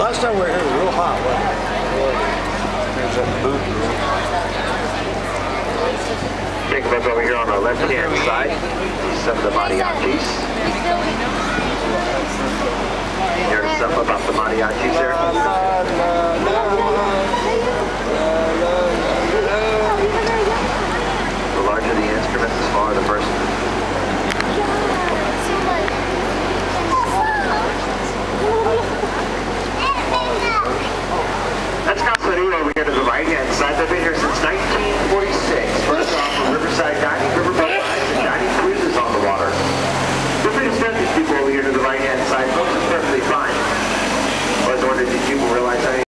Last time we were here, it was real hot, wasn't it? There's that booth. Take a look over here on the left-hand side. Some of the mariachis. You heard something about the mariachis there? The larger the instrument, the smaller the person. That's Casa River over here to the right-hand side. They've been here